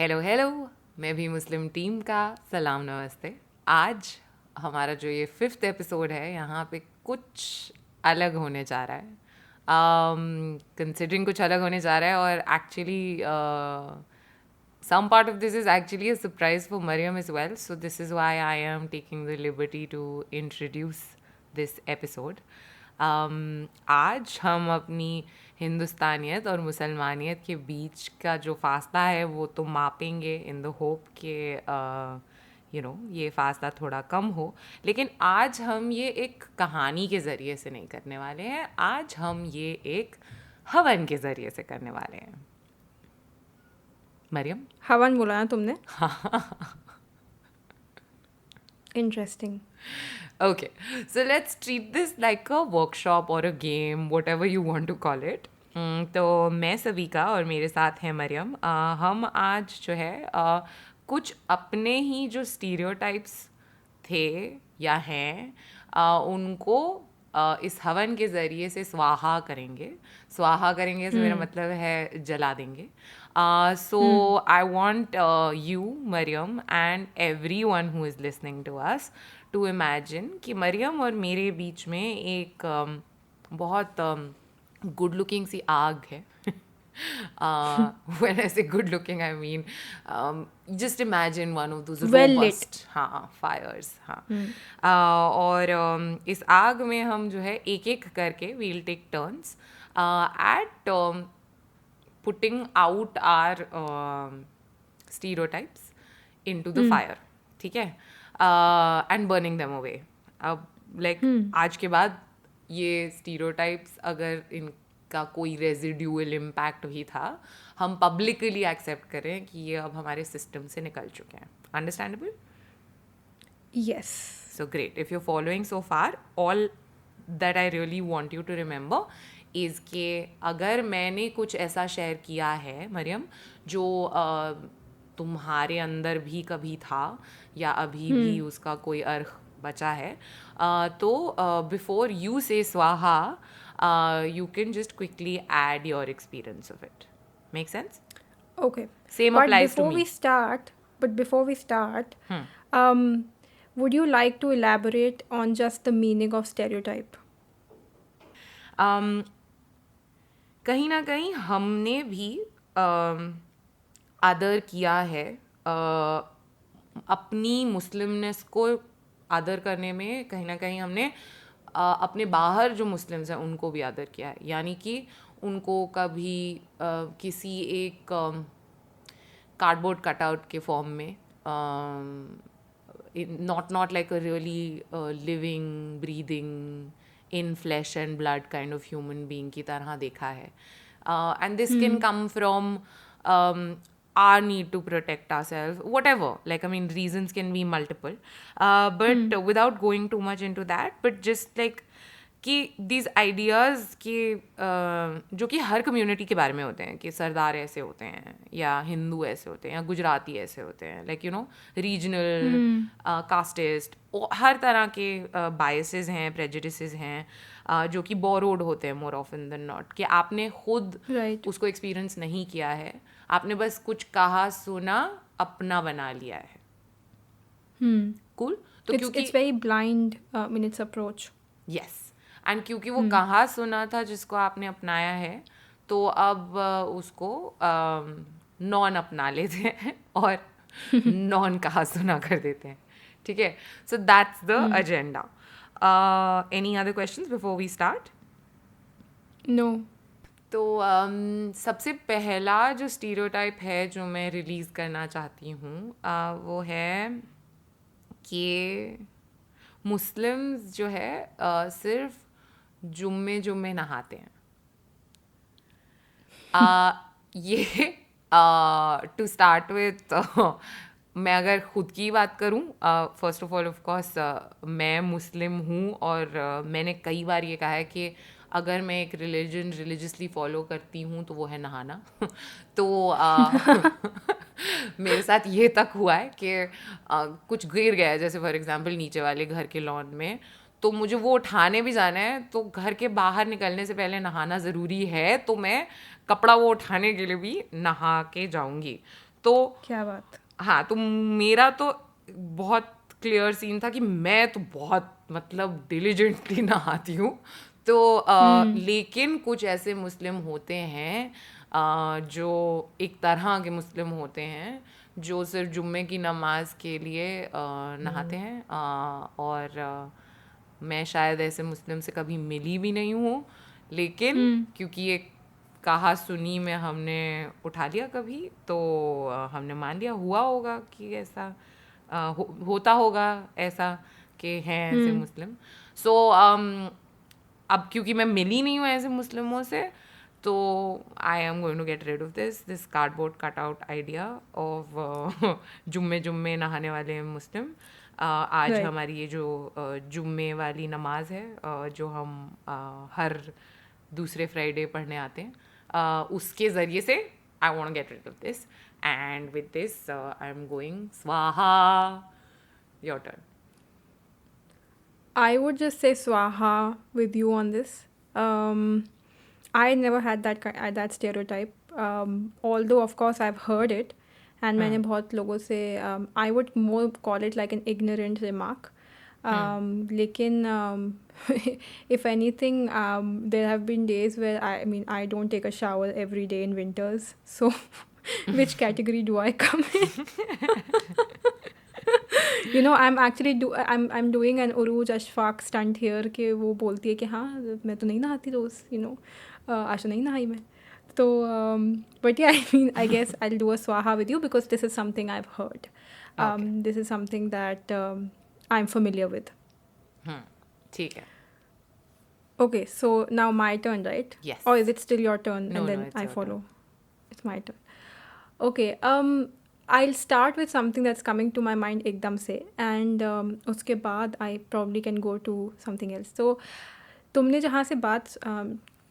Hello hello, मैं भी मुस्लिम team का सलाम नमस्ते। आज हमारा जो ये 5th एपिसोड है, यहाँ पे कुछ अलग होने जा रहा है। कंसिडरिंग कुछ अलग होने जा रहा है, और actually some part of this is actually a surprise for Mariam as well. So this is why I am taking the liberty to introduce this episode. आज हम अपनी हिंदुस्तानियत और मुसलमानियत के बीच का जो फासला है वो तो मापेंगे इन द होप कि ये फासला थोड़ा कम हो। लेकिन आज हम ये एक कहानी के ज़रिए से नहीं करने वाले हैं, आज हम ये एक हवन के ज़रिए से करने वाले हैं। मरियम, हवन बोला ना तुमने? Interesting. Okay, so let's treat this like a workshop or a game, whatever you want to call it. तो मैं सविका और मेरे साथ हैं मरियम। हम आज जो है कुछ अपने ही जो स्टीरियोटाइप्स थे या हैं उनको इस हवन के ज़रिए से स्वाहा करेंगे से मेरा मतलब है जला देंगे। So I want you, Mariam, and everyone who is listening to us to imagine कि मरियम और मेरे बीच में एक बहुत गुड लुकिंग सी आग है। When I say good looking, I mean just imagine one of those Well lit. robust fires. और इस आग में हम जो है एक एक करके we'll take turns at putting out our stereotypes into the fire, ठीक है, and burning them away. अब आज के बाद ये stereotypes अगर इनका कोई रेजिड्यूअल इम्पैक्ट भी था, हम पब्लिकली एक्सेप्ट करें कि ये अब हमारे सिस्टम से निकल चुके हैं। Understandable? Yes. So great. If you're following so far, all that I really want you to remember is कि अगर मैंने कुछ ऐसा शेयर किया है मरियम जो तुम्हारे अंदर भी कभी था या अभी भी उसका कोई अर्थ बचा है, तो बिफोर यू से स्वाहा you can just quickly add your experience of it. Make sense? Okay. Same But applies to before me. we start, would you like to elaborate on just the meaning of stereotype? कहीं ना कहीं हमने भी आदर किया है, अपनी मुस्लिमनेस को आदर करने में कहीं ना कहीं हमने अपने बाहर जो मुस्लिम्स हैं उनको भी आदर किया है। यानी कि उनको कभी किसी एक कार्डबोर्ड कटआउट के फॉर्म में, not like a really living, breathing, in flesh and blood kind of human being की तरह देखा है। And this can come from our need to protect ourselves, whatever. Like, I mean, reasons can be multiple. But without going too much into that, but just like कि these ideas कि जो कि हर community के बारे में होते हैं कि सरदार ऐसे होते हैं या हिंदू ऐसे होते हैं या गुजराती ऐसे होते हैं, लाइक रीजनल कास्टिस्ट, हर तरह के बायसेस हैं, प्रेजुडिसेस हैं जो कि बोरोड होते हैं मोर ऑफन देन नॉट, कि आपने खुद उसको एक्सपीरियंस नहीं किया है, आपने बस कुछ कहा सुना अपना बना लिया है। Cool? तो It's very blind in its approach. Yes. And क्योंकि वो कहा सुना था जिसको आपने अपनाया है, तो अब उसको नॉन अपना लेते हैं और नॉन कहा सुना कर देते हैं, ठीक है? So that's the agenda. Any other questions before we start? No. तो सबसे पहला जो स्टीरियोटाइप है जो मैं रिलीज़ करना चाहती हूँ वो है कि मुस्लिम्स जो है सिर्फ जुम्मे नहाते हैं। ये टू स्टार्ट विथ मैं अगर ख़ुद की बात करूँ, first of all of course मैं मुस्लिम हूँ और मैंने कई बार ये कहा है कि अगर मैं एक रिलीजियसली फॉलो करती हूँ तो वो है नहाना। तो मेरे साथ ये तक हुआ है कि कुछ गिर गया, जैसे फॉर एग्जांपल नीचे वाले घर के लॉन में, तो मुझे वो उठाने भी जाना है, तो घर के बाहर निकलने से पहले नहाना ज़रूरी है, तो मैं कपड़ा वो उठाने के लिए भी नहा के जाऊँगी। तो क्या बात. हाँ, तो मेरा तो बहुत क्लियर सीन था कि मैं तो बहुत मतलब डिलीजेंटली नहाती हूँ. तो लेकिन कुछ ऐसे मुस्लिम होते हैं जो एक तरह के मुस्लिम होते हैं जो सिर्फ जुम्मे की नमाज के लिए नहाते हैं. और मैं शायद ऐसे मुस्लिम से कभी मिली भी नहीं हूँ, लेकिन क्योंकि ये कहा सुनी में हमने उठा लिया कभी, तो हमने मान लिया हुआ होगा कि ऐसा होता होगा ऐसा कि हैं ऐसे मुस्लिम. सो अब क्योंकि मैं मिली नहीं हूँ ऐसे मुस्लिमों से, तो I am going to get rid of this cardboard cut out idea of जुम्मे जुम्मे नहाने वाले मुस्लिम. आज Right. हमारी ये जो जुम्मे वाली नमाज है, जो हम हर दूसरे फ्राइडे पढ़ने आते हैं, उसके ज़रिए से I want get rid of this. And with this I am going स्वाहा. Your turn. I would just say swaha with you on this. I never had that stereotype. Although of course I've heard it, and मैंने बहुत लोगों से I would more call it like an ignorant remark. लेकिन if anything, there have been days where I mean I don't take a shower every day in winters. So which category do I come in? You know, I'm doing an Uruj Ashfaq stunt here कि वो बोलती है कि हाँ मैं तो नहीं नहाती रोज़, you know, आज तो नहीं नहाई मैं. तो but yeah, I mean I guess I'll do a swaha with you because this is something I've heard. This is something that I'm familiar with. ठीक है. Okay, so now my turn, right? Yes. Or is it still your turn No, and no, then it's I your follow? turn. It's my turn. Okay. I'll start with something that's coming to my mind एकदम से, and उसके बाद I probably can go to something else. So तुमने जहाँ से बात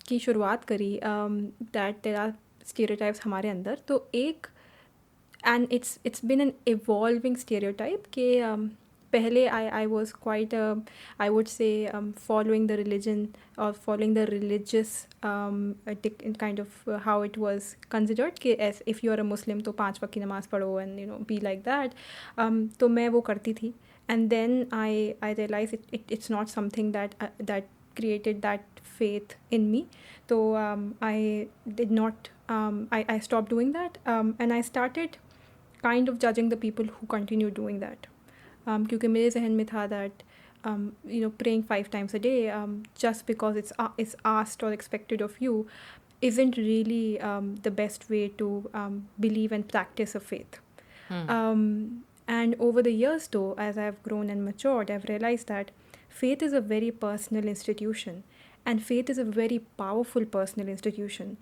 की शुरुआत करी, that there are stereotypes हमारे अंदर, तो एक and it's been an evolving stereotype कि पहले I was quite I would say following the religion or following the religious kind of how it was considered कि as if you are a Muslim तो 5 वक्त की नमाज़ पढ़ो and you know be like that. तो मैं वो करती थी, and then I realized it's not something that created that faith in me. So I did not I stopped doing that, and I started kind of judging the people who continue doing that. क्योंकि मेरे जहन में था that you know praying 5 times a day just because it's asked or expected of you isn't really the best way to believe and practice a faith. And over the years though, as I've grown and matured, I've realized that faith is a very personal institution, and faith is a very powerful personal institution.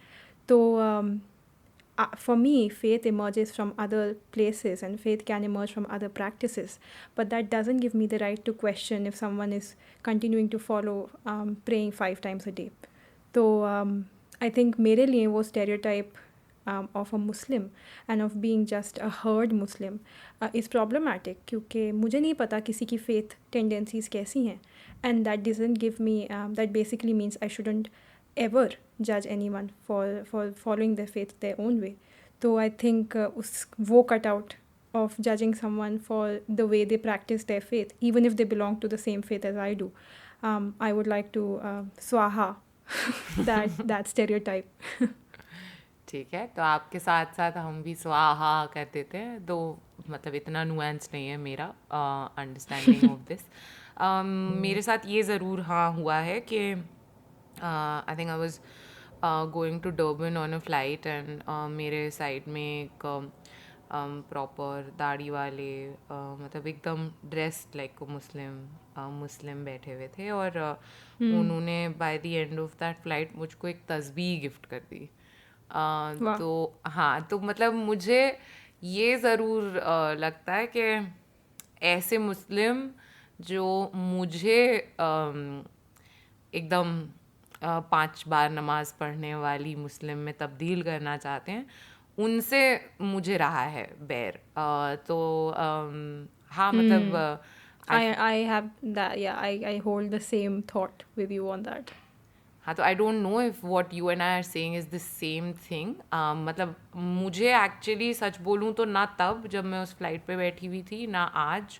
So for me, faith emerges from other places and faith can emerge from other practices. But that doesn't give me the right to question if someone is continuing to follow praying 5 times a day. So I think मेरे लिए वो stereotype of a Muslim and of being just a herd Muslim is problematic क्योंकि मुझे नहीं पता किसी की faith tendencies कैसी हैं, and that doesn't give me that basically means I shouldn't ever judge anyone for following their faith their own way. So I think वो cut out of judging someone for the way they practice their faith, even if they belong to the same faith as I do, I would like to swaha that stereotype. ठीक है, तो आपके साथ साथ हम भी स्वाहा कर देते हैं, तो मतलब इतना नुएंस नहीं है मेरा अंडरस्टैंडिंग ऑफ दिस. मेरे साथ ये ज़रूर हाँ हुआ है कि I think I was going to Durban on a flight and मेरे साइड में एक प्रॉपर दाढ़ी वाले मतलब एकदम ड्रेस्ड लाइक मुस्लिम बैठे हुए थे, और उन्होंने by the end of that flight मुझको एक तस्बीह गिफ्ट कर दी. तो हाँ, तो मतलब मुझे ये ज़रूर लगता है कि ऐसे मुस्लिम जो मुझे एकदम 5 बार नमाज पढ़ने वाली मुस्लिम में तब्दील करना चाहते हैं, उनसे मुझे रहा है बैर. तो हाँ मतलब I have that, yeah, I hold the same thought with you on that. हाँ, तो I don't know if what you and I R saying is the same thing. मतलब मुझे एक्चुअली सच बोलूँ तो ना तब जब मैं उस फ्लाइट पे बैठी हुई थी, ना आज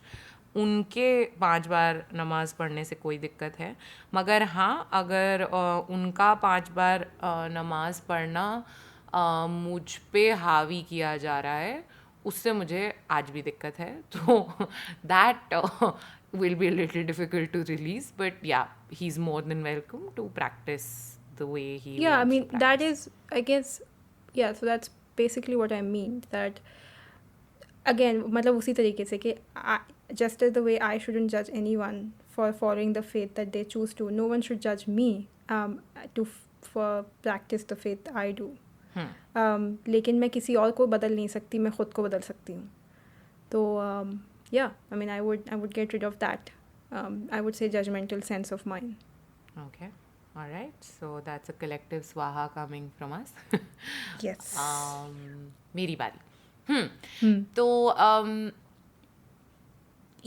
उनके 5 बार नमाज़ पढ़ने से कोई दिक्कत है. मगर हाँ, अगर उनका 5 बार नमाज़ पढ़ना मुझ पे हावी किया जा रहा है, उससे मुझे आज भी दिक्कत है. तो that will be a little difficult to release, but yeah, he's more than welcome to practice the way he Yeah, I wants to mean, that practice. is, I guess, yeah, so that's basically what I mean. That again, मतलब उसी तरीके से कि just as the way I shouldn't judge anyone for following the faith that they choose to, no one should judge me for practice the faith I do. लेकिन मैं किसी और को बदल नहीं सकती, मैं खुद को बदल सकती हूँ. तो yeah, I mean, I would get rid of that. I would say judgmental sense of mine. Okay, all right. So that's a collective swaha coming from us. Yes. मेरी बारी. तो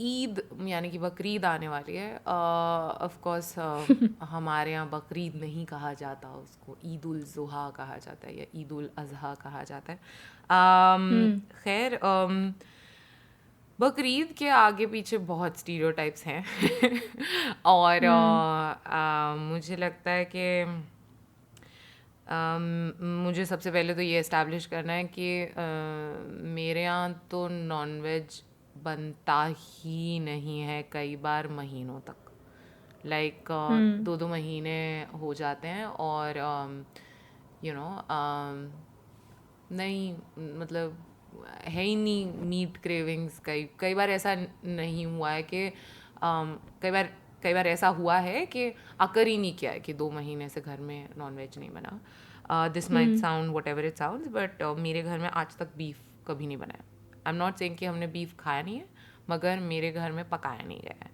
ईद यानी कि बकरीद आने वाली है. ऑफ कोर्स हमारे यहाँ बकरीद नहीं कहा जाता, उसको ईद उल ज़ुहा कहा जाता है या ईद उल अज़हा कहा जाता है. खैर, बकरीद के आगे पीछे बहुत स्टीरियोटाइप्स हैं. और मुझे लगता है कि मुझे सबसे पहले तो ये इस्टेब्लिश करना है कि मेरे यहाँ तो नॉनवेज बनता ही नहीं है कई बार महीनों तक. लाइक 2-2 महीने हो जाते हैं और यू नो नहीं, मतलब है ही नहीं मीट क्रेविंग्स. कई बार ऐसा नहीं हुआ है कि कई बार ऐसा हुआ है कि अकर ही नहीं किया है कि 2 महीने से घर में नॉनवेज नहीं बना. This might sound what ever it sounds, but मेरे घर में आज तक बीफ कभी नहीं बना है. आई एम नॉट सेइंग कि हमने बीफ खाया नहीं है, मगर मेरे घर में पकाया नहीं गया है.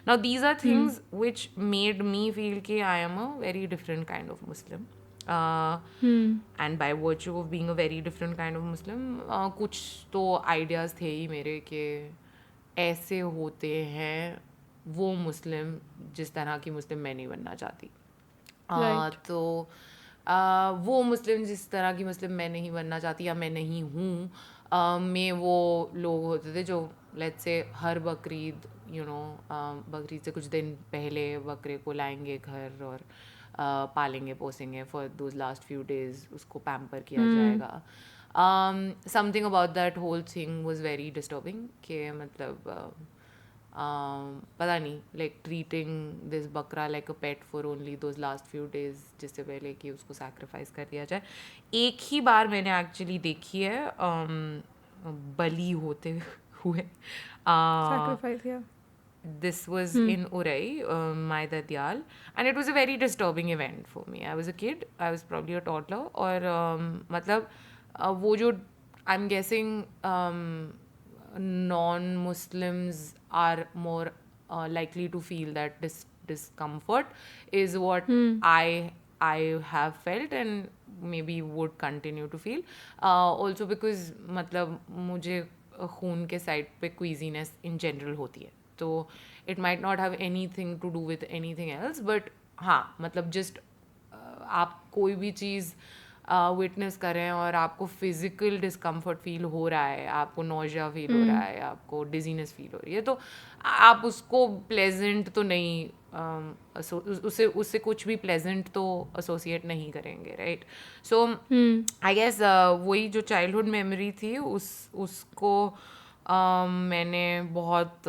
Now these are things which made me feel कि I am a very different kind of Muslim. And by virtue of being a very different kind of Muslim, कुछ तो आइडियाज़ थे ही मेरे कि ऐसे होते हैं वो मुस्लिम जिस तरह की मुस्लिम मैं नहीं बनना चाहती. तो वो मुस्लिम जिस तरह की मुस्लिम मैं नहीं बनना चाहती या मैं नहीं हूँ, में वो लोग होते थे जो लेट्स से हर बकरीद बकरीद से कुछ दिन पहले बकरे को लाएंगे घर और पालेंगे पोसेंगे for those last few days, उसको पैम्पर किया जाएगा. Something about that whole thing was very disturbing कि मतलब पता नहीं, like treating this bakra like a pet for only those last few days, जिससे पहले कि उसको सैक्रिफाइस कर दिया जाए. एक ही बार मैंने एक्चुअली देखी है बलि होते हुए. Sacrifice, yeah. This was in Urai, my Dadyal, and it was a very disturbing event for me. I was a kid, I was probably a toddler, और मतलब वो जो I'm guessing non-Muslims are more likely to feel that discomfort is what I have felt and maybe would continue to feel. Also because मतलब मुझे खून के side पे क्वीजीनेस in general होती है, तो it might not have anything to do with anything else, but हाँ मतलब जस्ट आप कोई भी चीज़ विटनेस करें और आपको फिज़िकल डिस्कम्फर्ट फील हो रहा है, आपको नौजिया फील हो रहा है, आपको डिजीनेस फील हो रही है, तो आप उसको प्लेजेंट तो नहीं उससे कुछ भी प्लेजेंट तो एसोसिएट नहीं करेंगे, राइट. सो आई गेस वही जो चाइल्डहुड मेमोरी थी उसको मैंने बहुत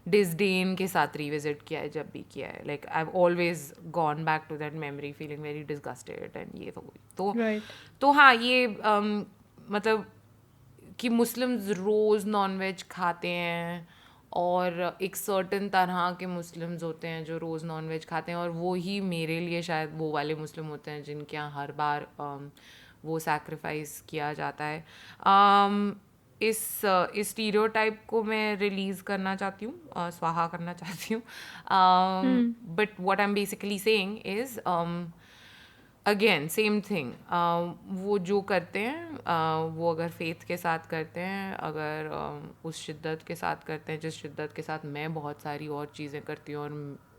डिसडेन के साथ रिविजिट किया है जब भी किया है. Like I have always gone back to that memory feeling very disgusted and ये तो हाँ, ये मतलब कि मुस्लिम्स रोज़ नॉनवेज खाते हैं और एक सर्टन तरह के मुस्लिम्स होते हैं जो रोज़ नॉनवेज खाते हैं, और वो ही मेरे लिए शायद वो वाले मुस्लिम होते हैं जिनके यहाँ हर बार वो सैक्रिफाइस किया जाता है. इस स्टीरियोटाइप को मैं रिलीज़ करना चाहती हूँ, स्वाहा करना चाहती हूँ. But what I am basically saying is again same thing, वो जो करते हैं वो अगर फेथ के साथ करते हैं, अगर उस शिद्दत के साथ करते हैं जिस शिद्दत के साथ मैं बहुत सारी और चीज़ें करती हूँ और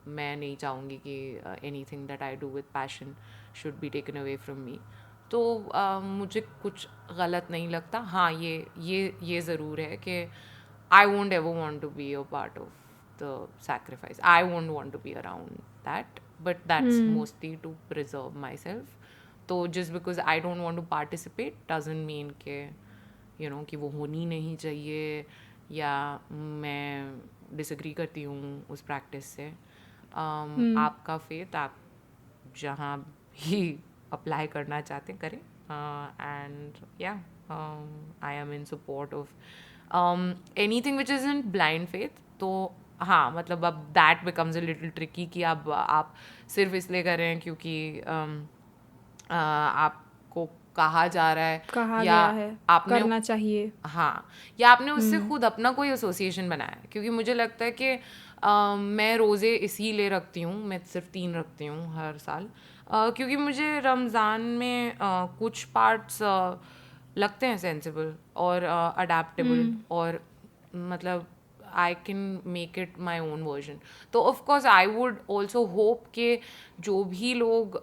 मैं नहीं चाहूँगी कि anything that I do with passion should be taken away from me. तो मुझे कुछ गलत नहीं लगता. हाँ, ये ज़रूर है कि I won't ever want to be a part of the sacrifice. I won't want to be around that, but that's mostly to preserve myself. तो just because I don't want to participate doesn't mean कि कि वो होनी नहीं चाहिए या मैं disagree करती हूँ उस प्रैक्टिस से. आपका फेथ आप जहाँ भी अप्लाई करना चाहते हैं करें. एंड या I am in support of anything which is in blind faith. तो हाँ, मतलब अब that becomes a little tricky कि अब आप सिर्फ इसलिए कर रहे हैं क्योंकि आपको कहा जा रहा है कहा या गया है आपने करना चाहिए. हाँ, या आपने उससे खुद अपना कोई एसोसिएशन बनाया है. क्योंकि मुझे लगता है कि मैं रोज़े इसीलिए रखती हूँ, मैं सिर्फ 3 रखती हूँ हर साल, क्योंकि मुझे रमज़ान में कुछ पार्ट्स लगते हैं सेंसिबल और अडेप्टेबल और मतलब I can make it my own version. तो of course I would also hope कि जो भी लोग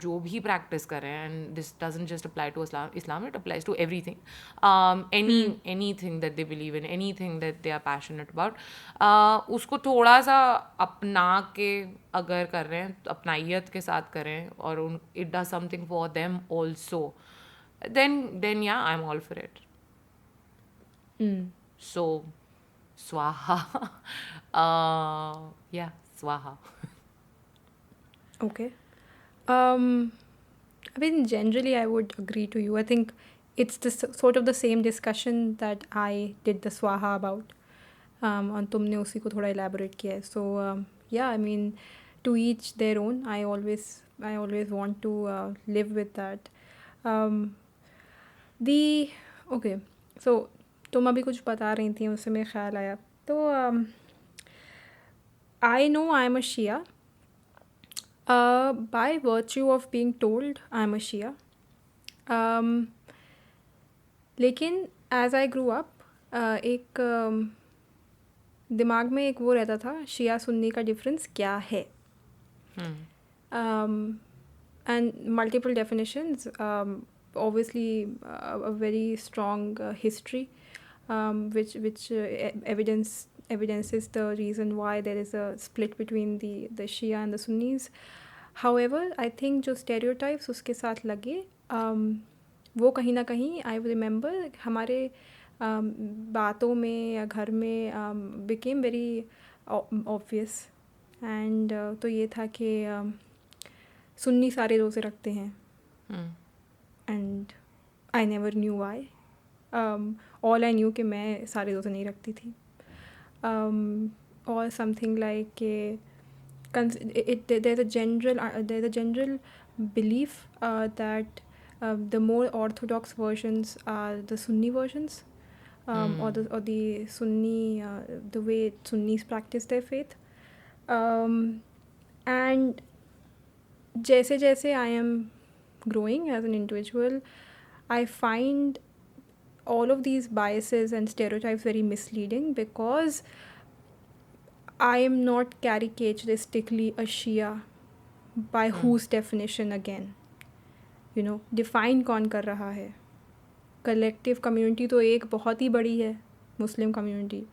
जो भी प्रैक्टिस करें, and this doesn't just apply to Islam, it applies to everything, anything that they believe in, anything that they are passionate about, उसको थोड़ा सा अपना के अगर कर रहे हैं, अपनाइयत के साथ करें और it does something for them also, then yeah, I'm all for it. So swaha. Yeah, swaha. Okay. I mean, generally, I would agree to you. I think it's sort of the same discussion that I did the swaha about. और तुमने उसी को थोड़ा elaborate किया है. So yeah, I mean, to each their own. I always want to live with that. Okay. So तुम अभी कुछ बता रही थी, उससे मेरे ख्याल आया. तो I know I'm a Shia. By virtue of being told I'm a Shia. लेकिन as I grew up, एक दिमाग में एक वो रहता था, शिया सुन्नी का डिफरेंस क्या है. And multiple definitions, obviously a very strong history, which evidences the reason why there is a split between the Shia and the Sunnis. However, I think जो stereotypes उसके साथ लगे, वो कहीं ना कहीं I remember हमारे बातों में या घर में became very obvious. And तो ये था कि सुन्नी सारे रोज़े रखते हैं. And I never knew why. All I knew कि मैं सारे रोज़े नहीं रखती थी. Or something like there's a general belief that the more orthodox versions are the Sunni versions, or the Sunni, the way Sunnis practice their faith. And जैसे I am growing as an individual, I find all of these biases and stereotypes very misleading, because I am not caricaturistically a Shia by whose definition again. Define कौन कर रहा है. Collective community तो एक बहुत ही बड़ी है, मुस्लिम कम्युनिटी.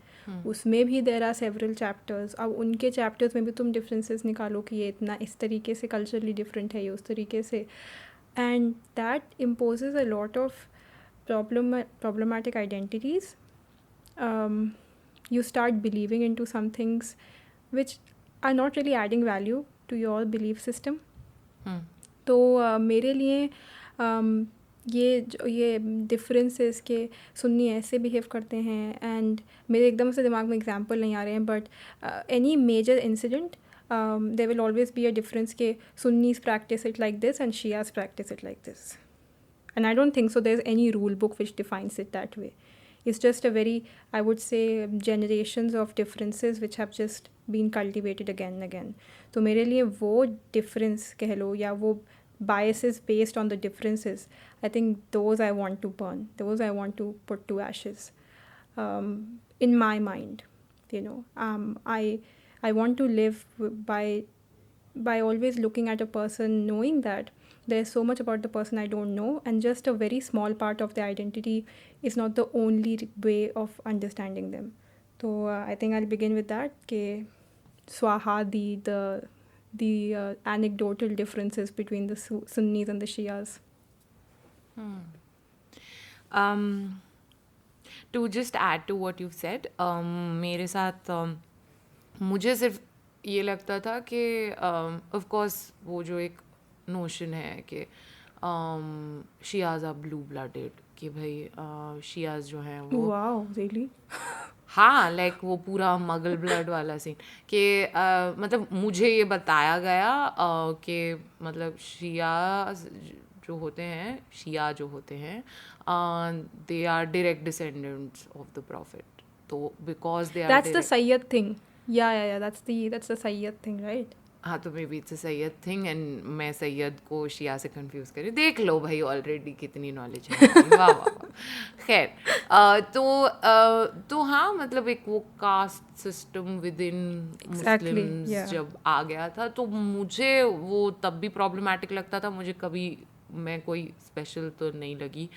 उसमें भी देर आर सेवरल चैप्टर्स. अब उनके चैप्टर्स में भी तुम डिफरेंसेस निकालो कि ये इतना इस तरीके से कल्चरली डिफरेंट है, ये उस तरीके से. And that imposes a lot of problematic identities. You start believing into some things which are not really adding value to your belief system. तो मेरे लिए ये डिफरेंसेस के सुन्नी ऐसे बिहेव करते हैं, एंड मेरे एकदम से दिमाग में एग्जांपल नहीं आ रहे हैं, but any major incident there will always be a difference के Sunnis practice it like this and Shias practice it like this. And I don't think so there's any rule book which defines it that way. It's just a very, I would say, generations of differences which have just been cultivated again and again. तो मेरे लिए वो difference कह लो या वो biases based on the differences, I think those I want to burn. Those I want to put to ashes. In my mind, I want to live by always looking at a person, knowing that there's so much about the person I don't know, and just a very small part of the identity is not the only way of understanding them. So I think I'll begin with that. Swaha, the anecdotal differences between the Sunnis and the Shias. To just add to what you said, मेरे साथ मुझे सिर्फ ये लगता था कि of course वो जो एक नोशन है कि शियाज आर ब्लू ब्लडेड, कि भाई शियाज जो हैं वो Wow, really? हाँ लाइक वो पूरा मगल ब्लड वाला सीन कि मतलब मुझे ये बताया गया कि मतलब शिया जो होते हैं they are direct descendants of the prophet, तो because they are That's the Sayyid thing. Yeah. That's the Sayyid thing, right? हाँ, तो may be it's a Syed thing and मैं सैयद को शिया से कंफ्यूज करी, देख लो भाई ऑलरेडी कितनी नॉलेज है मेरी, वाह वाह वाह। खैर तो हाँ मतलब एक वो caste system with in Exactly, Muslims yeah. जब आ गया था तो मुझे वो तब भी प्रॉब्लमेटिक लगता था, मुझे कभी मैं कोई स्पेशल तो नहीं लगी,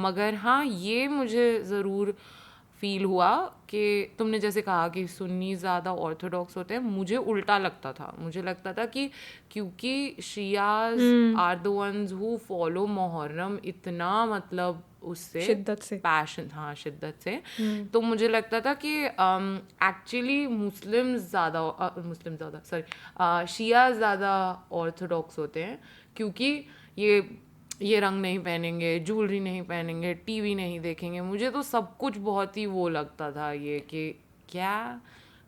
मगर हाँ ये मुझे ज़रूर फील हुआ कि तुमने जैसे कहा कि सुन्नी ज़्यादा ऑर्थोडॉक्स होते हैं, मुझे उल्टा लगता था, मुझे लगता था कि क्योंकि Shias are the ones who follow Muharram इतना मतलब उससे शिद्दत से। पैशन, हाँ शिद्दत से, तो मुझे लगता था कि एक्चुअली मुस्लिम ज़्यादा सॉरी शिया ज़्यादा ऑर्थोडॉक्स होते हैं क्योंकि ये रंग नहीं पहनेंगे, ज्वेलरी नहीं पहनेंगे, टीवी नहीं देखेंगे। मुझे तो सब कुछ बहुत ही वो लगता था ये कि क्या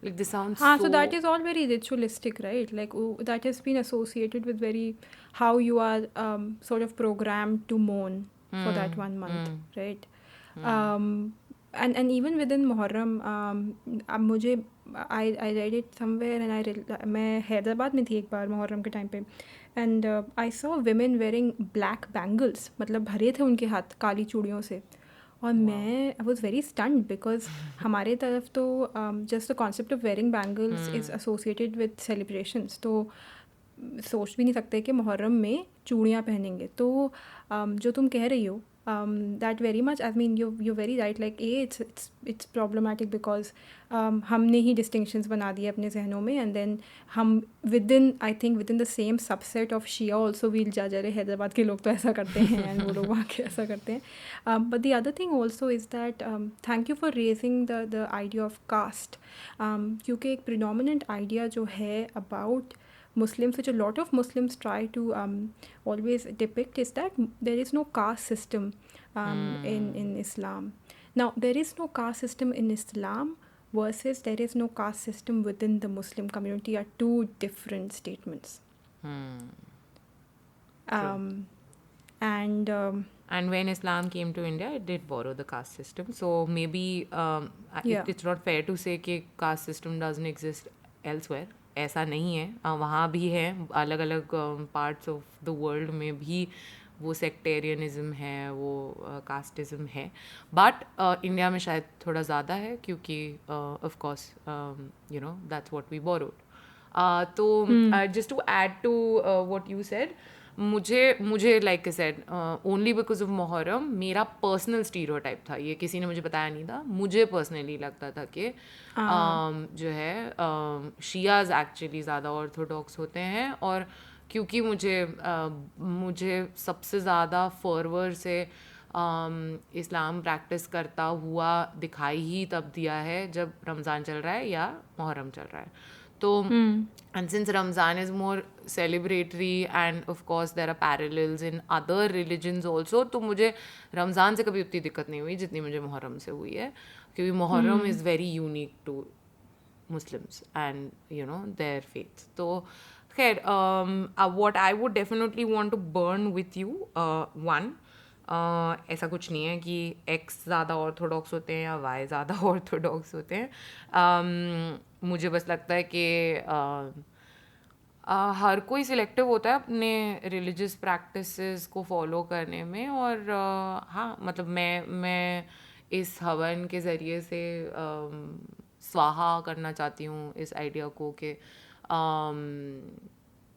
like this sounds So that so is all very ritualistic, right? Like that has been associated with very how you are sort of programmed to mourn for that 1 month, right? And even within Muharram, मुझे I read it somewhere and मैं हैदराबाद में थी एक बार मुहर्रम के time पे, and I saw women wearing black bangles, मतलब भरे थे उनके हाथ काली चूड़ियों से, और मैं I was very stunned because हमारे तरफ तो just the concept of wearing bangles is associated with celebrations, तो सोच भी नहीं सकते कि मुहर्रम में चूड़ियाँ पहनेंगे। तो जो तुम कह रही हो that very much, I mean you very right, like it's problematic because हमने ही डिस्टिंक्शंस बना दिए अपने जहनों में, एंड देन हम I think within the same subset of Shia also we'll जज, अरे हैदराबाद के लोग तो ऐसा करते हैं एंड वो लोग वहाँ के ऐसा करते हैं। But the other thing also is that thank you for raising the idea of caste, क्योंकि एक प्रिडोमिनेंट आइडिया जो है about Muslims, which a lot of Muslims try to always depict, is that there is no caste system in Islam. Now, there is no caste system in Islam versus there is no caste system within the Muslim community are two different statements. And when Islam came to India, it did borrow the caste system. So maybe it's not fair to say कि caste system doesn't exist elsewhere. ऐसा नहीं है, वहाँ भी है, अलग अलग parts of the world में भी वो सेक्टेरियनिज़म है, वो कास्टिज़म है, बट इंडिया में शायद थोड़ा ज़्यादा है क्योंकि of course you know that's what we borrowed. तो just to add to what you said, मुझे like I said only because of Muharram मेरा पर्सनल स्टीरियोटाइप था, ये किसी ने मुझे बताया नहीं था, मुझे पर्सनली लगता था कि जो है शियाज एक्चुअली ज़्यादा ऑर्थोडॉक्स होते हैं, और क्योंकि मुझे सबसे ज़्यादा फर्वर से इस्लाम प्रैक्टिस करता हुआ दिखाई ही तब दिया है जब रमज़ान चल रहा है या मुहर्रम चल रहा है। तो and since Ramzan is more celebratory and of course there are parallels in other religions also, तो मुझे रमज़ान से कभी उतनी दिक्कत नहीं हुई जितनी मुझे मुहर्रम से हुई है, क्योंकि Muharram is very unique to Muslims and you know their faith. तो खैर what I would definitely want to burn with you, one, ऐसा कुछ नहीं है कि X ज़्यादा ऑर्थोडॉक्स होते हैं या Y ज़्यादा ऑर्थोडॉक्स होते हैं। मुझे बस लगता है कि हर कोई सिलेक्टिव होता है अपने रिलीजियस प्रैक्टिसेस को फॉलो करने में, और हाँ मतलब मैं इस हवन के ज़रिए से स्वाहा करना चाहती हूँ इस आइडिया को कि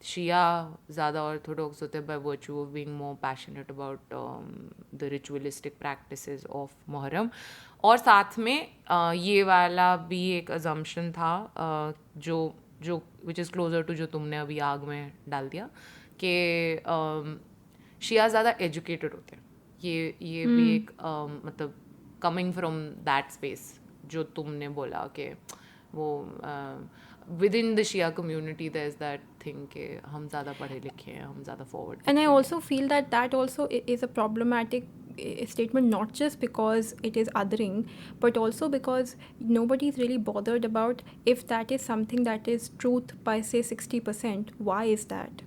शिया ज़्यादा ऑर्थोडॉक्स होते हैं bye virtue of being more passionate about the ritualistic practices of Muharram, और साथ में ये वाला भी एक अजम्पशन था जो जो विच इज़ क्लोजर टू जो तुमने अभी आग में डाल दिया कि शिया ज़्यादा एजुकेटेड होते हैं। ये भी एक मतलब कमिंग फ्रॉम दैट स्पेस जो तुमने बोला कि वो within the Shia community there's that thing कि हम ज़्यादा पढ़े लिखे हैं, हम ज़्यादा forward And I thinking also feel that that also is a problematic statement, not just because it is othering, but also because nobody's really bothered about if that is something that is truth by say 60%. Why is that?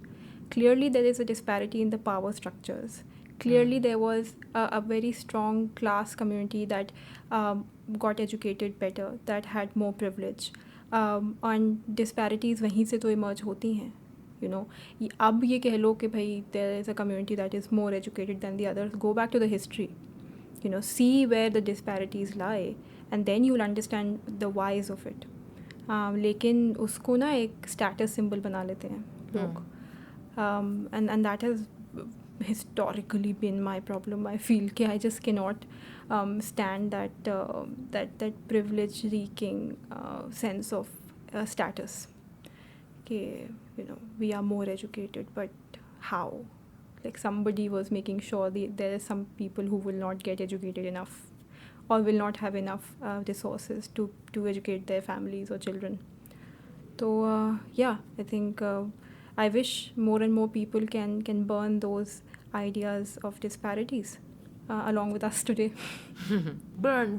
Clearly there is a disparity in the power structures. Clearly there was a very strong class community that got educated better, that had more privilege. And disparities वहीं से तो emerge होती हैं, you know. अब ये कह लो कि भाई there is a community that is more educated than the others. Go back to the history, you know, see where the disparities lie, and then you will understand the whys of it. लेकिन उसको ना एक status symbol बना लेते हैं लोग, and that has historically been my problem. I feel कि I just cannot stand that privilege reeking sense of status. कि you know we are more educated, but how? Like somebody was making sure there are some people who will not get educated enough or will not have enough resources to educate their families or children. So yeah, I think I wish more and more people can burn those ideas of disparities along with us today. burn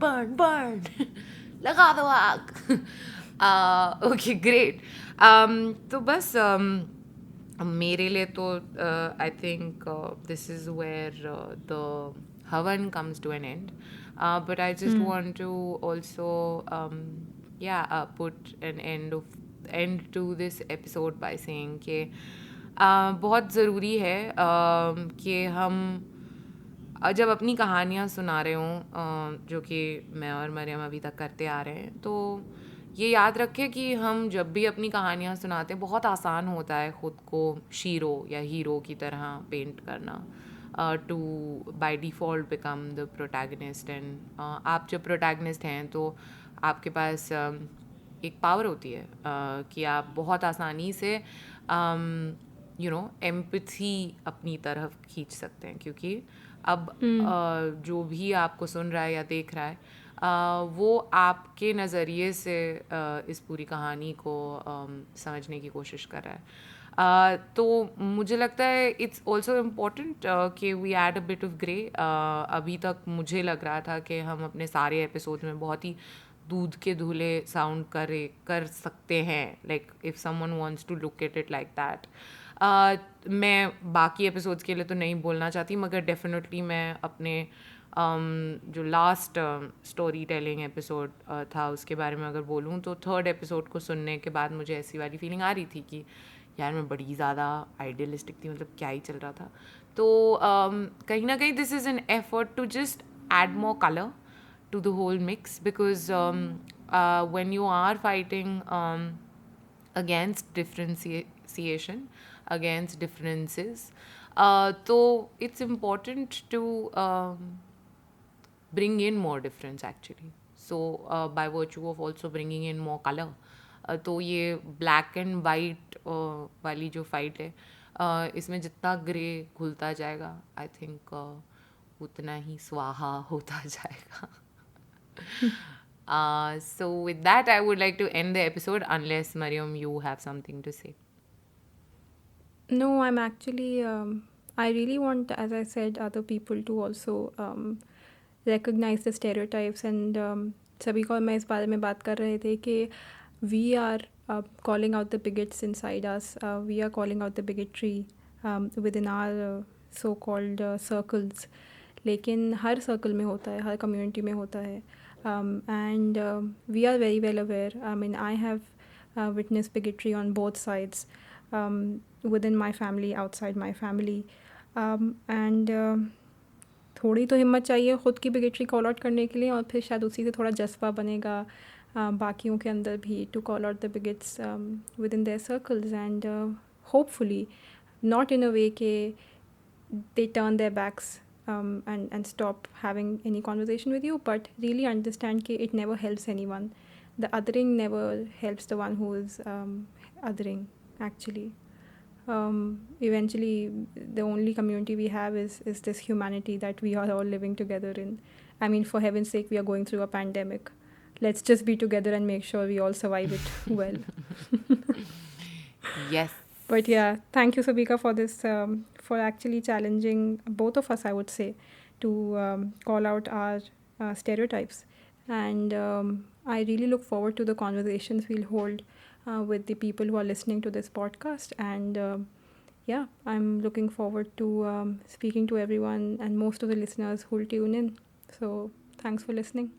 लगा दो आग। Okay great. तो बस मेरे लिए तो I think this is where the havan comes to an end, but I just want to also put an end to this episode by saying कि बहुत ज़रूरी है कि हम जब अपनी कहानियाँ सुना रहे हों, जो कि मैं और मरियम अभी तक करते आ रहे हैं, तो ये याद रखें कि हम जब भी अपनी कहानियाँ सुनाते हैं, बहुत आसान होता है ख़ुद को शीरो या हीरो की तरह पेंट करना, to by default become the protagonist. And आप जब प्रोटैगनिस्ट हैं तो आपके पास एक पावर होती है कि आप बहुत आसानी से एम्पैथी अपनी तरफ खींच सकते हैं, क्योंकि अब जो भी आपको सुन रहा है या देख रहा है वो आपके नज़रिए से इस पूरी कहानी को समझने की कोशिश कर रहा है। तो मुझे लगता है इट्स ऑल्सो इम्पोर्टेंट कि we add a bit of grey. अभी तक मुझे लग रहा था कि हम अपने सारे एपिसोड में बहुत ही दूध के धुले साउंड कर सकते हैं, like if someone wants to look at it like that. मैं बाकी एपिसोड्स के लिए तो नहीं बोलना चाहती, मगर डेफिनेटली मैं अपने जो लास्ट स्टोरी टेलिंग एपिसोड था उसके बारे में अगर बोलूँ तो थर्ड एपिसोड को सुनने के बाद मुझे ऐसी वाली फीलिंग आ रही थी कि यार मैं बड़ी ज़्यादा आइडियलिस्टिक थी, मतलब क्या ही चल रहा था। तो कहीं ना कहीं this is an effort to just add more colour to the whole mix, because when you are fighting against differentiation, against differences, so it's important to bring in more difference actually. So by virtue of also bringing in more color, तो ये black and white वाली जो fight है, इसमें जितना grey घुलता जाएगा I think उतना ही स्वाहा होता जाएगा। So with that, I would like to end the episode, unless Mariam, you have something to say. No, I'm actually I really want, as I said, other people to also recognize the stereotypes, and सभी को मैं इस बारे में बात कर रहे थे कि we are calling out the bigots inside us, we are calling out the bigotry within our so-called circles, लेकिन हर सर्कल में होता है, हर कम्युनिटी में होता है, and we are very well aware. I mean, I have witnessed bigotry on both sides, within my family, outside my family, and थोड़ी तो हिम्मत चाहिए ख़ुद की बिगेटरी कॉल आउट करने के लिए, और फिर शायद उसी से थोड़ा जज्बा बनेगा बाकियों के अंदर भी, to call out the bigots within their circles, and hopefully not in a way ke they turn their backs and stop having any conversation with you, but really understand that it never helps anyone. The othering never helps the one who is othering, actually. Eventually, the only community we have is this humanity that we are all living together in. I mean, for heaven's sake, we are going through a pandemic. Let's just be together and make sure we all survive it well. Yes. But yeah, thank you, Sabika, for this, for actually challenging both of us, I would say, to call out our stereotypes. And I really look forward to the conversations we'll hold with the people who are listening to this podcast. And yeah, I'm looking forward to speaking to everyone and most of the listeners who'll tune in. So thanks for listening.